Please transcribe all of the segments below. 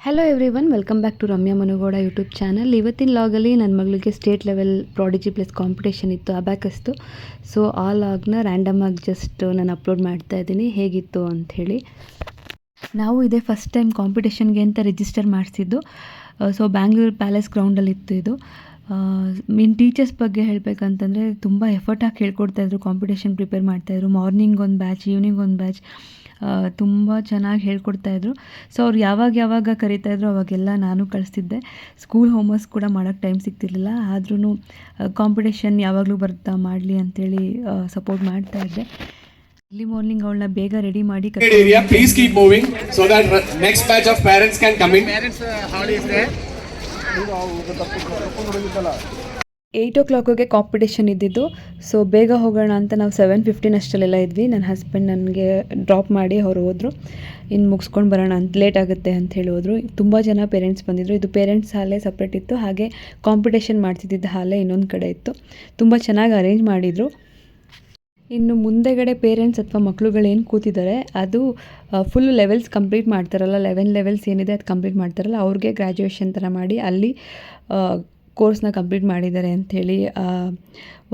Hello everyone, welcome back to Ramya Manu Gowda YouTube channel. ಇವತ್ತಿನ ಲಾಗಲ್ಲಿ ನನ್ನ ಮಗಳಿಗೆ state level prodigy plus competition ಇತ್ತು, ಅಬ್ಯಾಕಸ್ದು. ಸೊ ಆ ಲಾಗ್ನ ರ್ಯಾಂಡಮಾಗಿ ಜಸ್ಟ್ ನಾನು ಅಪ್ಲೋಡ್ ಮಾಡ್ತಾ ಇದ್ದೀನಿ, ಹೇಗಿತ್ತು ಅಂಥೇಳಿ. ನಾವು ಇದೇ ಫಸ್ಟ್ ಟೈಮ್ ಕಾಂಪಿಟೇಷನ್ಗೆ ಅಂತ ರಿಜಿಸ್ಟರ್ ಮಾಡಿಸಿದ್ದು. ಸೊ ಬ್ಯಾಂಗ್ಳೂರು ಪ್ಯಾಲೇಸ್ ಗ್ರೌಂಡಲ್ಲಿತ್ತು ಇದು. ಮೀನ್ ಟೀಚರ್ಸ್ ಬಗ್ಗೆ ಹೇಳಬೇಕಂತಂದರೆ ತುಂಬ ಎಫರ್ಟ್ ಹಾಕಿ ಹೇಳ್ಕೊಡ್ತಾಯಿದ್ರು, ಕಾಂಪಿಟೇಷನ್ ಪ್ರಿಪೇರ್ ಮಾಡ್ತಾಯಿದ್ರು. ಮಾರ್ನಿಂಗ್ ಒಂದು ಬ್ಯಾಚ್, ಈವ್ನಿಂಗ್ ಒಂದು ಬ್ಯಾಚ್, ತುಂಬ ಚೆನ್ನಾಗಿ ಹೇಳ್ಕೊಡ್ತಾಯಿದ್ರು. ಸೊ ಅವ್ರು ಯಾವಾಗ ಕರೀತಾಯಿದ್ರು ಅವಾಗೆಲ್ಲ ನಾನು ಕಳಿಸ್ತಿದ್ದೆ. ಸ್ಕೂಲ್ ಹೋಮ್ವರ್ಕ್ಸ್ ಕೂಡ ಮಾಡೋಕ್ಕೆ ಟೈಮ್ ಸಿಗ್ತಿರ್ಲಿಲ್ಲ, ಆದ್ರೂ ಕಾಂಪಿಟೇಷನ್ ಯಾವಾಗಲೂ ಬರ್ತಾ ಮಾಡಲಿ ಅಂತೇಳಿ ಸಪೋರ್ಟ್ ಮಾಡ್ತಾಯಿದ್ದೆ. ಇಲ್ಲಿ ಮಾರ್ನಿಂಗ್ ಅವಳನ್ನ ಬೇಗ ರೆಡಿ ಮಾಡಿ please keep moving so that next batch of parents can come in. Parents hall is there. 8 competition ಇದ್ದಿದ್ದು. ಸೊ ಬೇಗ ಹೋಗೋಣ ಅಂತ ನಾವು 7:15 ಅಷ್ಟಲ್ಲೆಲ್ಲ ಇದ್ವಿ. ನನ್ನ ಹಸ್ಬೆಂಡ್ ನನಗೆ ಡ್ರಾಪ್ ಮಾಡಿ ಅವರು ಹೋದರು, ಇನ್ನು ಮುಗಿಸ್ಕೊಂಡು ಬರೋಣ ಅಂತ, ಲೇಟ್ ಆಗುತ್ತೆ ಅಂತ ಹೇಳಿ ಹೋದರು. ತುಂಬ ಜನ ಪೇರೆಂಟ್ಸ್ ಬಂದಿದ್ದರು. ಇದು ಪೇರೆಂಟ್ಸ್ ಹಾಲೇ ಸಪ್ರೇಟ್ ಇತ್ತು, ಹಾಗೆ ಕಾಂಪಿಟೇಷನ್ ಮಾಡ್ತಿದ್ದ ಹಾಲೇ ಇನ್ನೊಂದು ಕಡೆ ಇತ್ತು. ತುಂಬ ಚೆನ್ನಾಗಿ ಅರೇಂಜ್ ಮಾಡಿದರು. ಇನ್ನು ಮುಂದೆಗಡೆ ಪೇರೆಂಟ್ಸ್ ಅಥವಾ ಮಕ್ಕಳುಗಳೇನು ಕೂತಿದ್ದಾರೆ ಅದು ಫುಲ್ ಲೆವೆಲ್ಸ್ ಕಂಪ್ಲೀಟ್ ಮಾಡ್ತಾರಲ್ಲ, 11 ಲೆವೆಲ್ಸ್ ಏನಿದೆ ಅದು ಕಂಪ್ಲೀಟ್ ಮಾಡ್ತಾರಲ್ಲ, ಅವ್ರಿಗೆ ಗ್ರ್ಯಾಜುಯೇಷನ್ ಥರ ಮಾಡಿ ಅಲ್ಲಿ ಕೋರ್ಸ್ನ ಕಂಪ್ಲೀಟ್ ಮಾಡಿದ್ದಾರೆ ಅಂಥೇಳಿ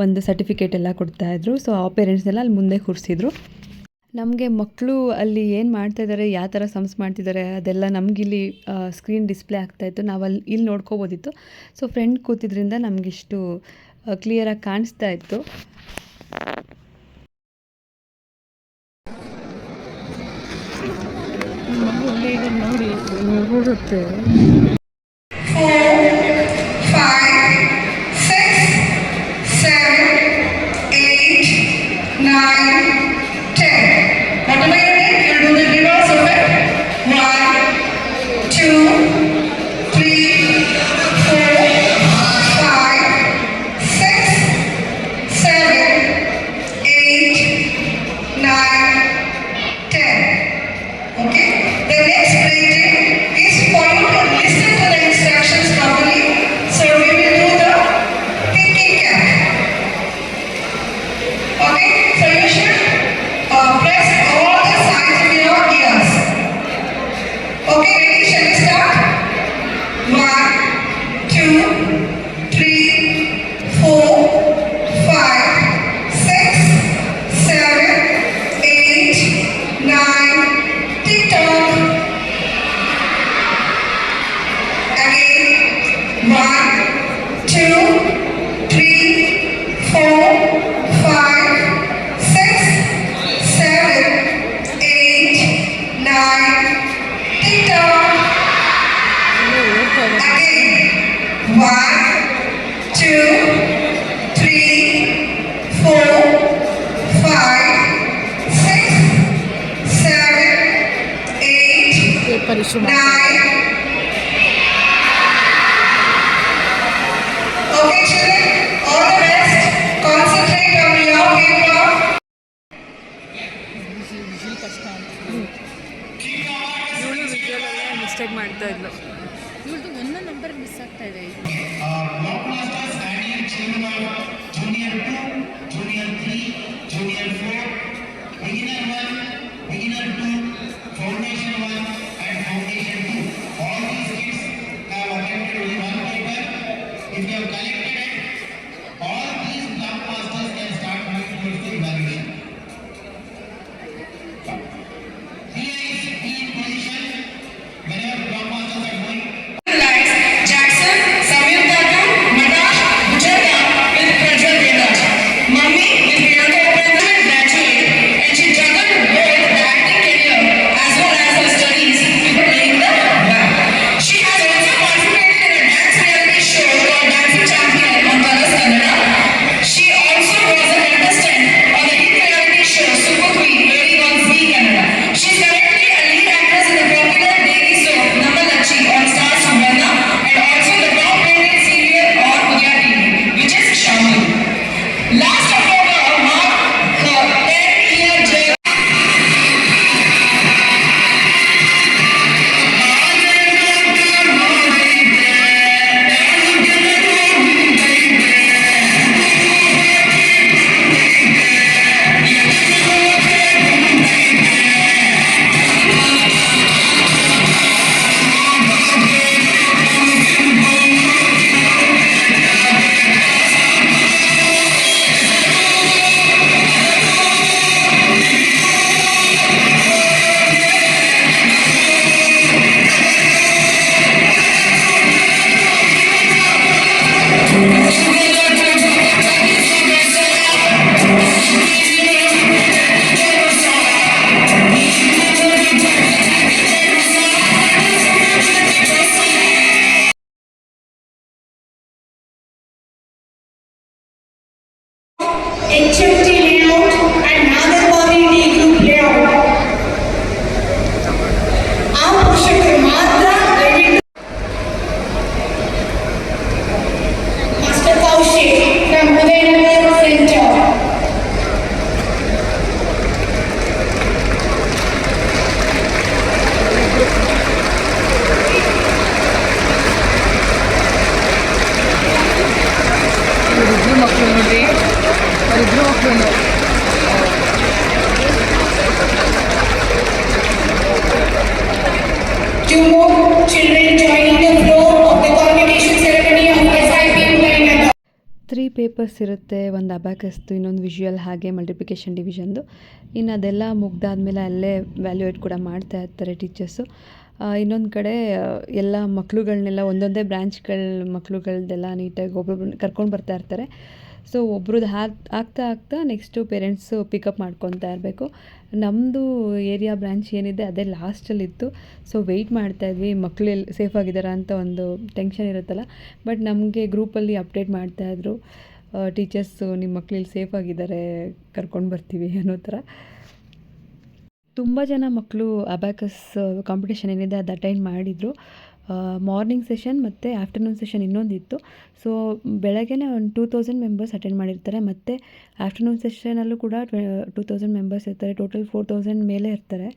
ಒಂದು ಸರ್ಟಿಫಿಕೇಟ್ ಎಲ್ಲ ಕೊಡ್ತಾಯಿದ್ರು. ಸೊ ಆ ಪೇರೆಂಟ್ಸ್ನೆಲ್ಲ ಅಲ್ಲಿ ಮುಂದೆ ಕೂರಿಸಿದ್ರು. ನಮಗೆ ಮಕ್ಕಳು ಅಲ್ಲಿ ಏನು ಮಾಡ್ತಾಯಿದ್ದಾರೆ, ಯಾವ ಥರ ಸಮ್ಸ್ ಮಾಡ್ತಿದ್ದಾರೆ ಅದೆಲ್ಲ ನಮಗಿಲ್ಲಿ ಸ್ಕ್ರೀನ್ ಡಿಸ್ಪ್ಲೇ ಆಗ್ತಾಯಿತ್ತು. ನಾವು ಇಲ್ಲಿ ನೋಡ್ಕೋಬೋದಿತ್ತು. ಸೊ ಫ್ರೆಂಡ್ ಕೂತಿದ್ರಿಂದ ನಮಗಿಷ್ಟು ಕ್ಲಿಯರಾಗಿ ಕಾಣಿಸ್ತಾ ಇತ್ತು. ನೋಡಿ ಹೋಗುತ್ತೆ. 4, 5, 6, 7, 8, 9, 10. Whatever you need, you'll do the reverse of it. 1, 2, 3, 4, 5, 6, 7, 8, 9, 10. Okay? The next rating is for you to listen to the instructions properly. So we will do the thinking cap. Okay? So you should press all the sides of your ears. Okay, ready? Shall we start? 1, 2, 3, 4, 5, 6, 7, 8, 9. TikTok. Again. 1, 2, 3, 4, 5, 6, 7, 8, 9. TikTok. Again. 1, 2, 3, 4, 5, 6, 7, 8, 9. Okay, children, all the best. Concentrate on your paper. Mistake ಮಾಡ್ತಾ ಇದ್ಲು. ಇವ್ರದ್ದು ಒಂದು number miss ಆಗ್ತಾ ಇದೆ. Junior 2, Junior 3, Junior 4, Beginner 1, Beginner 2, Foundation 1 and Foundation 2. All these kids have attempted only one paper. If you have collected it, all these block masters can start moving towards the evaluation. Here is be in position whenever block masters are going. Jackson, Samyukta, Madash, Bujata with Prajwal Vedaj. Mummy is Priyanka Upendra's graduate and she juggled both the acting career as well as her studies playing the children joining the flow of the convocation ceremony of SIP Nayanada. 3 papers ಇರುತ್ತೆ, ಒಂದು ಅಬ್ಯಾಕಸ್ದು, ಇನ್ನೊಂದು visual, ಹಾಗೆ multiplication ಡಿವಿಷನ್ದು. ಇನ್ನು ಅದೆಲ್ಲ ಮುಗ್ದಾದ್ಮೇಲೆ ಅಲ್ಲೇ valuate ಕೂಡ ಮಾಡ್ತಾ ಇರ್ತಾರೆ ಟೀಚರ್ಸು. ಇನ್ನೊಂದು ಕಡೆ ಎಲ್ಲ ಮಕ್ಳುಗಳ್ನೆಲ್ಲ ಒಂದೊಂದೇ ಬ್ರ್ಯಾಂಚ್ಗಳ ಮಕ್ಳುಗಳ್ದೆಲ್ಲ ನೀಟಾಗಿ ಒಬ್ಬೊಬ್ರನ್ನ ಕರ್ಕೊಂಡು ಬರ್ತಾ ಇರ್ತಾರೆ. ಸೊ ಒಬ್ರದ್ದು ಆಗ್ತಾ ನೆಕ್ಸ್ಟು ಪೇರೆಂಟ್ಸು ಪಿಕಪ್ ಮಾಡ್ಕೊತಾ ಇರಬೇಕು. ನಮ್ಮದು ಏರಿಯಾ ಬ್ರ್ಯಾಂಚ್ ಏನಿದೆ ಅದೇ ಲಾಸ್ಟಲ್ಲಿತ್ತು. ಸೊ ವೆಯ್ಟ್ ಮಾಡ್ತಾಯಿದ್ವಿ, ಮಕ್ಕಳು ಎಲ್ಲಿ ಸೇಫಾಗಿದ್ದಾರಾ ಅಂತ ಒಂದು ಟೆನ್ಷನ್ ಇರುತ್ತಲ್ಲ. ಬಟ್ ನಮಗೆ ಗ್ರೂಪಲ್ಲಿ ಅಪ್ಡೇಟ್ ಮಾಡ್ತಾಯಿದ್ರು ಟೀಚರ್ಸು, ನಿಮ್ಮ ಮಕ್ಳು ಇಲ್ಲಿ ಸೇಫಾಗಿದ್ದಾರೆ, ಕರ್ಕೊಂಡು ಬರ್ತೀವಿ ಅನ್ನೋ ಥರ. ತುಂಬ ಜನ ಮಕ್ಕಳು ಅಬ್ಯಾಕಸ್ ಕಾಂಪಿಟೇಷನ್ ಏನಿದೆ ಅದು ಅಟೆಂಡ್ ಮಾಡಿದರು. ಮಾರ್ನಿಂಗ್ ಸೆಷನ್ ಮತ್ತು ಆಫ್ಟರ್ನೂನ್ ಸೆಷನ್ ಇನ್ನೊಂದಿತ್ತು. ಸೊ ಬೆಳಗ್ಗೆನೇ ಒಂದು 2000 ಮೆಂಬರ್ಸ್ ಅಟೆಂಡ್ ಮಾಡಿರ್ತಾರೆ, ಮತ್ತು ಆಫ್ಟರ್ನೂನ್ ಸೆಷನಲ್ಲೂ ಕೂಡ 2000 ಮೆಂಬರ್ಸ್ ಇರ್ತಾರೆ. ಟೋಟಲ್ 4000 ಮೇಲೆ ಇರ್ತಾರೆ.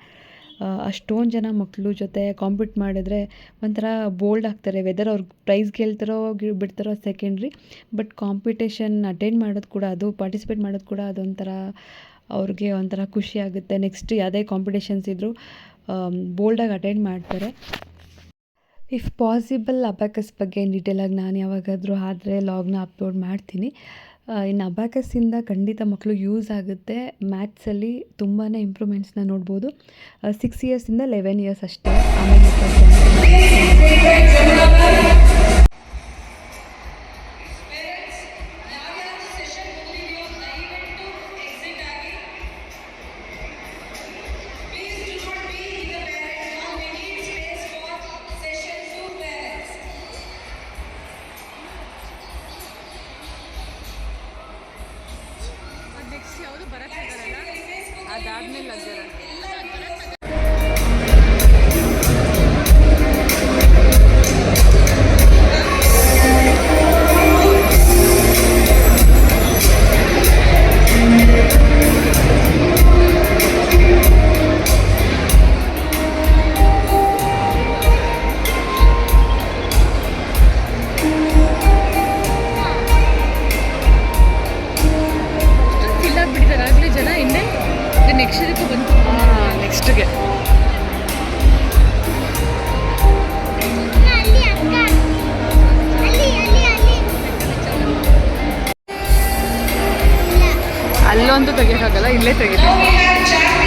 ಅಷ್ಟೊಂದು ಜನ ಮಕ್ಕಳು ಜೊತೆ ಕಾಂಪೀಟ್ ಮಾಡಿದ್ರೆ ಒಂಥರ ಬೋಲ್ಡ್ ಆಗ್ತಾರೆ. ವೆದರ್ ಅವ್ರಿಗೆ ಪ್ರೈಸ್ ಗೆಲ್ತಾರೋ ಬಿಡ್ತಾರೋ ಸೆಕೆಂಡ್ರಿ, ಬಟ್ ಕಾಂಪಿಟೇಷನ್ ಅಟೆಂಡ್ ಮಾಡೋದು ಕೂಡ, ಅದು ಪಾರ್ಟಿಸಿಪೇಟ್ ಮಾಡೋದು ಕೂಡ ಅದೊಂಥರ ಅವ್ರಿಗೆ ಒಂಥರ ಖುಷಿ ಆಗುತ್ತೆ. ನೆಕ್ಸ್ಟ್ ಯಾವುದೇ ಕಾಂಪಿಟೇಷನ್ಸ್ ಇದ್ದರೂ ಬೋಲ್ಡಾಗಿ ಅಟೆಂಡ್ ಮಾಡ್ತಾರೆ. ಇಫ್ ಪಾಸಿಬಲ್ ಅಬ್ಯಾಕಸ್ ಬಗ್ಗೆ ಡೀಟೇಲಾಗಿ ನಾನು ಯಾವಾಗಾದರೂ ಆದರೆ ಲಾಗ್ನ ಅಪ್ಲೋಡ್ ಮಾಡ್ತೀನಿ. ಇನ್ನು ಅಬ್ಯಾಕಸ್ಸಿಂದ ಖಂಡಿತ ಮಕ್ಕಳು ಯೂಸ್ ಆಗುತ್ತೆ. ಮ್ಯಾಥ್ಸಲ್ಲಿ ತುಂಬಾ ಇಂಪ್ರೂವ್ಮೆಂಟ್ಸ್ನ ನೋಡ್ಬೋದು. 6 ಇಯರ್ಸಿಂದ 11 ಇಯರ್ಸ್ ಅಷ್ಟೇ. ಆಮೇಲೆ ನೆಕ್ಸ್ಟ್ ಯಾವುದು ಬರೋಕ್ಕಾಗಲ್ಲ, ಅದಾದ್ಮೇಲೆ ಅದರ ನೆಕ್ಸ್ಟ್ ಇದಕ್ಕೆ ಬಂತು. ನೆಕ್ಸ್ಟ್ಗೆ ಅಲ್ಲೊಂದು ತೆಗಿಯೋಕ್ಕಾಗಲ್ಲ, ಇಲ್ಲೇ ತೆಗಿತೀವಿ.